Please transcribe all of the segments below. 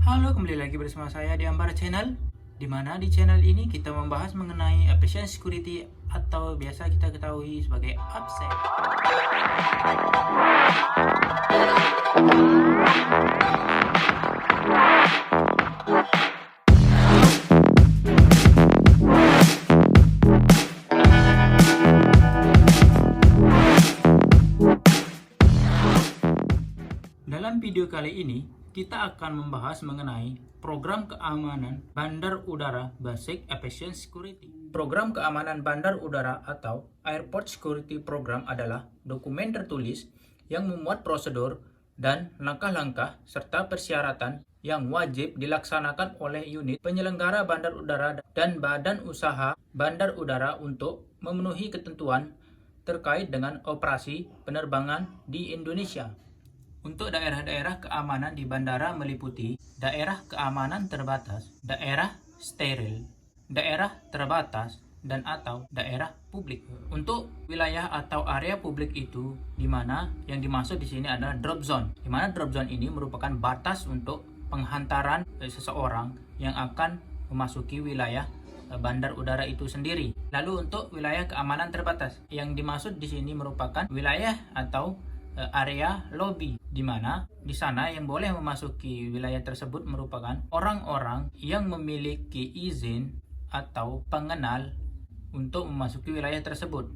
Halo, kembali lagi bersama saya di Ambara Channel. Di mana di channel ini kita membahas mengenai application security atau biasa kita ketahui sebagai AppSec. Dalam video kali ini, kita akan membahas mengenai program keamanan bandar udara Basic Aviation Security. Program keamanan bandar udara atau Airport Security Program adalah dokumen tertulis yang memuat prosedur dan langkah-langkah serta persyaratan yang wajib dilaksanakan oleh unit penyelenggara bandar udara dan badan usaha bandar udara untuk memenuhi ketentuan terkait dengan operasi penerbangan di Indonesia. Untuk daerah-daerah keamanan di bandara meliputi daerah keamanan terbatas, daerah steril, daerah terbatas, dan atau daerah publik. Untuk wilayah atau area publik itu di mana yang dimaksud di sini adalah drop zone. Di mana drop zone ini merupakan batas untuk penghantaran seseorang yang akan memasuki wilayah bandar udara itu sendiri. Lalu untuk wilayah keamanan terbatas, yang dimaksud di sini merupakan wilayah atau area lobby, di mana di sana yang boleh memasuki wilayah tersebut merupakan orang-orang yang memiliki izin atau pengenal untuk memasuki wilayah tersebut.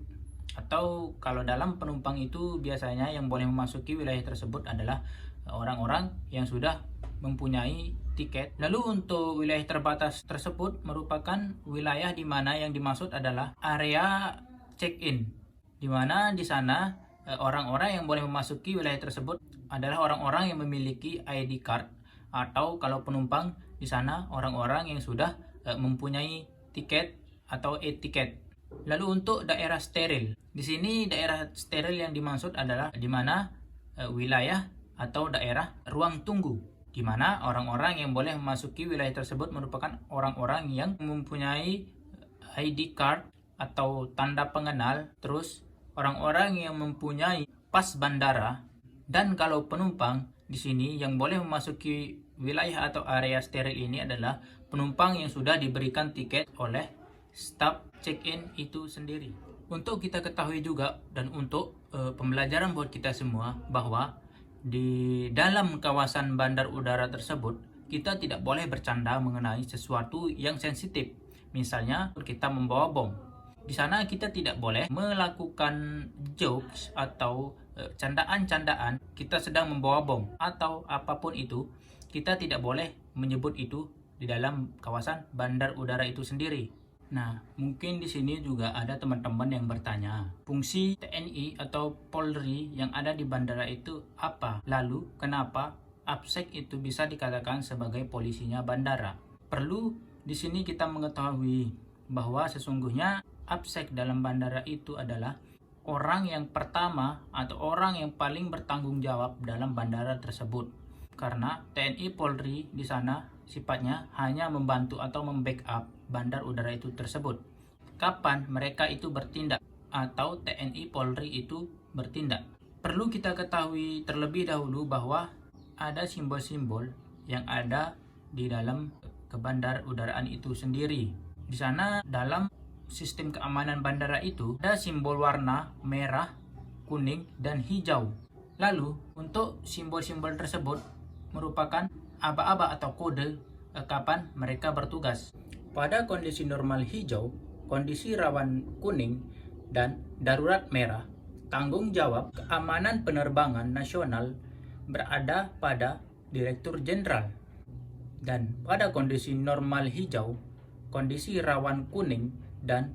Atau kalau dalam penumpang itu biasanya yang boleh memasuki wilayah tersebut adalah orang-orang yang sudah mempunyai tiket. Lalu untuk wilayah terbatas tersebut merupakan wilayah di mana yang dimaksud adalah area check-in, di mana di sana orang-orang yang boleh memasuki wilayah tersebut adalah orang-orang yang memiliki ID card, atau kalau penumpang di sana orang-orang yang sudah mempunyai tiket atau e-tiket. Lalu untuk daerah steril, di sini daerah steril yang dimaksud adalah di mana wilayah atau daerah ruang tunggu, di mana orang-orang yang boleh memasuki wilayah tersebut merupakan orang-orang yang mempunyai ID card atau tanda pengenal, terus orang-orang yang mempunyai pas bandara. Dan kalau penumpang di sini yang boleh memasuki wilayah atau area steril ini adalah penumpang yang sudah diberikan tiket oleh staf check-in itu sendiri. Untuk kita ketahui juga dan untuk pembelajaran buat kita semua bahwa di dalam kawasan bandar udara tersebut kita tidak boleh bercanda mengenai sesuatu yang sensitif. Misalnya kita membawa bom. Di sana kita tidak boleh melakukan jokes atau candaan-candaan kita sedang membawa bom atau apapun itu. Kita tidak boleh menyebut itu di dalam kawasan bandar udara itu sendiri. Nah, mungkin di sini juga ada teman-teman yang bertanya, fungsi TNI atau Polri yang ada di bandara itu apa? Lalu, kenapa AppSec itu bisa dikatakan sebagai polisinya bandara? Perlu di sini kita mengetahui bahwa sesungguhnya AppSec dalam bandara itu adalah orang yang pertama atau orang yang paling bertanggung jawab dalam bandara tersebut. Karena TNI Polri di sana sifatnya hanya membantu atau membackup bandar udara itu tersebut. Kapan mereka itu bertindak atau TNI Polri itu bertindak? Perlu kita ketahui terlebih dahulu bahwa ada simbol-simbol yang ada di dalam bandar udaraan itu sendiri. Di sana dalam sistem keamanan bandara itu ada simbol warna merah, kuning, dan hijau. Lalu untuk simbol-simbol tersebut merupakan aba-aba atau kode kapan mereka bertugas. Pada kondisi normal hijau, kondisi rawan kuning, dan darurat merah, tanggung jawab keamanan penerbangan nasional berada pada Direktur Jenderal. Dan pada kondisi normal hijau, kondisi rawan kuning, dan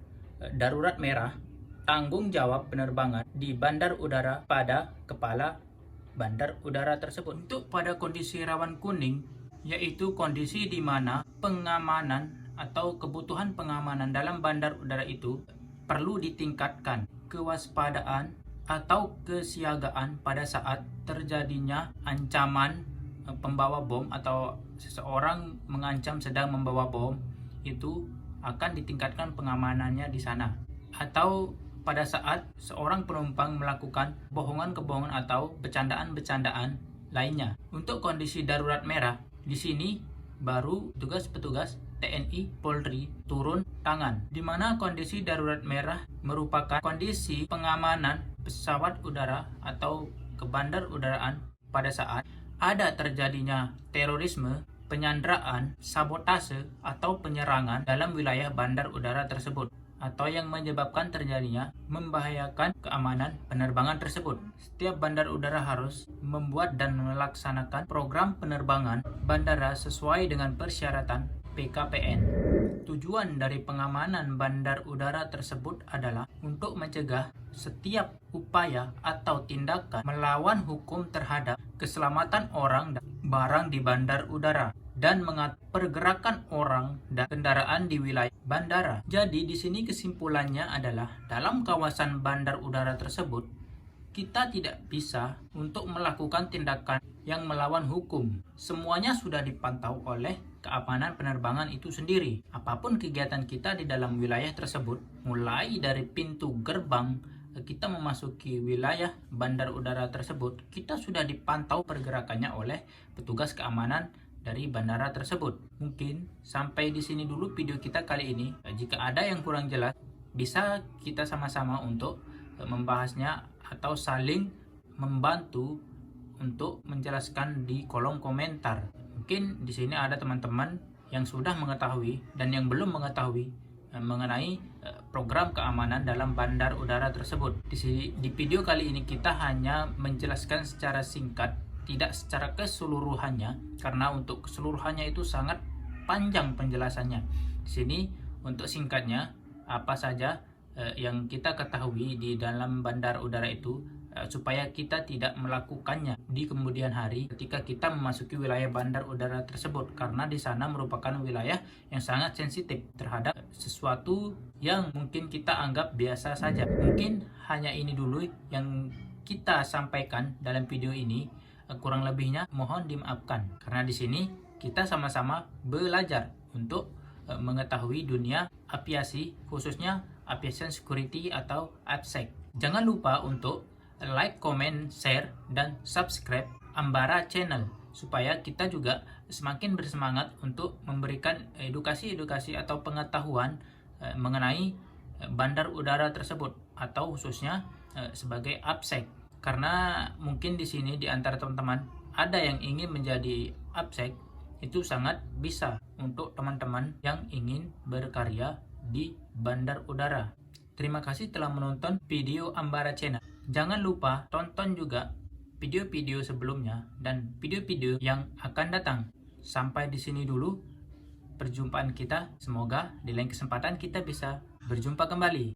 darurat merah, tanggung jawab penerbangan di bandar udara pada kepala bandar udara tersebut. Untuk pada kondisi rawan kuning, yaitu kondisi di mana pengamanan atau kebutuhan pengamanan dalam bandar udara itu perlu ditingkatkan kewaspadaan atau kesiagaan pada saat terjadinya ancaman pembawa bom atau seseorang mengancam sedang membawa bom, itu akan ditingkatkan pengamanannya di sana. Atau pada saat seorang penumpang melakukan bohongan-kebohongan atau bercandaan-bercandaan lainnya. Untuk kondisi darurat merah, Di sini baru petugas-petugas TNI Polri turun tangan, di mana kondisi darurat merah merupakan kondisi pengamanan pesawat udara atau ke bandar udaraan pada saat ada terjadinya terorisme, penyanderaan, sabotase, atau penyerangan dalam wilayah bandar udara tersebut, atau yang menyebabkan terjadinya membahayakan keamanan penerbangan tersebut. Setiap bandar udara harus membuat dan melaksanakan program penerbangan bandara sesuai dengan persyaratan PKPN. Tujuan dari pengamanan bandar udara tersebut adalah untuk mencegah setiap upaya atau tindakan melawan hukum terhadap keselamatan orang dan barang di bandar udara, dan mengatur pergerakan orang dan kendaraan di wilayah bandara. Jadi di sini kesimpulannya adalah dalam kawasan bandar udara tersebut kita tidak bisa untuk melakukan tindakan yang melawan hukum. Semuanya sudah dipantau oleh keamanan penerbangan itu sendiri. Apapun kegiatan kita di dalam wilayah tersebut, mulai dari pintu gerbang kita memasuki wilayah bandar udara tersebut, kita sudah dipantau pergerakannya oleh petugas keamanan dari bandara tersebut. Mungkin sampai di sini dulu video kita kali ini. Jika ada yang kurang jelas, bisa kita sama-sama untuk membahasnya atau saling membantu untuk menjelaskan di kolom komentar. Mungkin di sini ada teman-teman yang sudah mengetahui dan yang belum mengetahui mengenai program keamanan dalam bandar udara tersebut. Di video kali ini kita hanya menjelaskan secara singkat, tidak secara keseluruhannya, karena untuk keseluruhannya itu sangat panjang penjelasannya. Di sini untuk singkatnya, apa saja yang kita ketahui di dalam bandar udara itu supaya kita tidak melakukannya di kemudian hari ketika kita memasuki wilayah bandar udara tersebut, karena di sana merupakan wilayah yang sangat sensitif terhadap sesuatu yang mungkin kita anggap biasa saja. Mungkin hanya ini dulu yang kita sampaikan dalam video ini. Kurang lebihnya mohon dimaafkan, karena di sini kita sama-sama belajar untuk mengetahui dunia aviasi, khususnya aviation security atau AVSEC. Jangan lupa untuk like, comment, share, dan subscribe Ambara Channel supaya kita juga semakin bersemangat untuk memberikan edukasi-edukasi atau pengetahuan mengenai bandar udara tersebut, atau khususnya sebagai AVSEC. Karena mungkin di sini di antara teman-teman ada yang ingin menjadi AVSEC, itu sangat bisa untuk teman-teman yang ingin berkarya di bandar udara. Terima kasih telah menonton video Ambara Channel. Jangan lupa tonton juga video-video sebelumnya dan video-video yang akan datang. Sampai di sini dulu perjumpaan kita. Semoga di lain kesempatan kita bisa berjumpa kembali.